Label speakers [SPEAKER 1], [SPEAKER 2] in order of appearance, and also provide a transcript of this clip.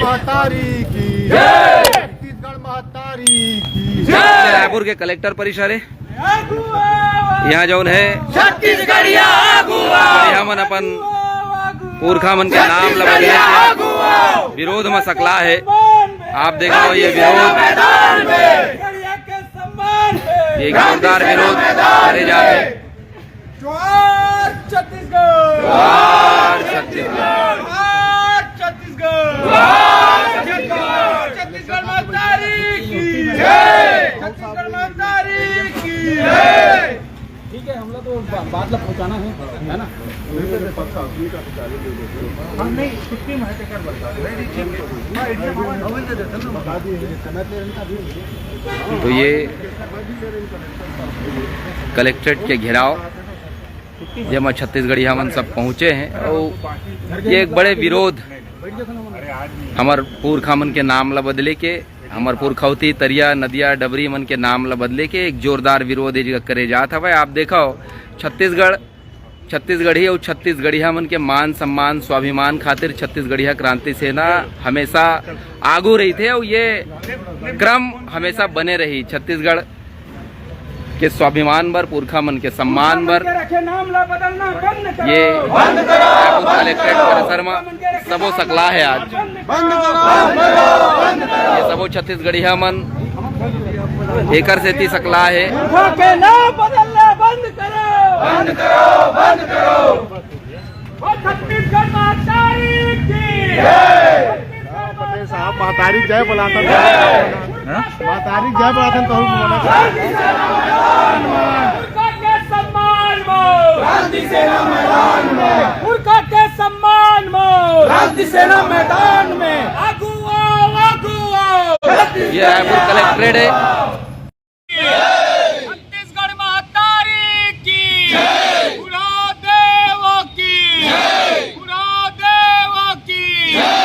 [SPEAKER 1] महतारी की जय, छत्तीसगढ़ महतारी की जय।
[SPEAKER 2] रायपुर के कलेक्टर परिसर है यहाँ जौन है
[SPEAKER 1] छत्तीसगढ़िया
[SPEAKER 2] मन अपन पुरखा मन के नाम लगे विरोध में सकला है। आप देख लो ये विरोध, ये जोरदार विरोध करे जाते।
[SPEAKER 1] जोहार छत्तीसगढ़,
[SPEAKER 2] जोहार छत्तीसगढ़,
[SPEAKER 1] जोहार छत्तीसगढ़, जोहार छत्तीसगढ़, छत्तीसगढ़ महतारी की जय, छत्तीसगढ़ महतारी की जय।
[SPEAKER 3] ठीक है, हम लोग तो बात ला पहुँचाना है ना। हम नहीं छुट्टी में कर
[SPEAKER 2] तो ये कलेक्ट्रेट के घेराव जब छत्तीसगढ़ी हमन सब पहुँचे हैं और ये एक बड़े विरोध हमार पुरखा मन के नाम ला बदले के, हमार पुरखौती तरिया नदिया डबरी मन के नाम ला बदले के एक जोरदार विरोध करे जात हवे। आप देखो छत्तीसगढ़ी और छत्तीसगढ़िया मन के मान सम्मान स्वाभिमान खातिर छत्तीसगढ़िया क्रांति सेना हमेशा आगू रही थे और ये क्रम हमेशा बने रही। छत्तीसगढ़ के स्वाभिमान बर, पुरखा मन के सम्मान बर ये कलेक्ट्रेट परिसर में सबो सकला है। आज ये सबो छत्तीसगढ़िया मन एकर सेती सकला है।
[SPEAKER 1] बंद करो, बंद करो। छत्तीसगढ़ महतारी की जय। पटेल साहब महतारी जय बुलाता था, महतारी जय बुलाता तो क्रांति सेना मैदान में, पुरखा के सम्मान में, क्रांति सेना मैदान में आगू आओ, आगू आओ।
[SPEAKER 2] ये रायपुर कलेक्ट्रेट है।
[SPEAKER 1] छत्तीसगढ़ महतारी की जय, गुरुदेव की जय, गुरुदेव की जय।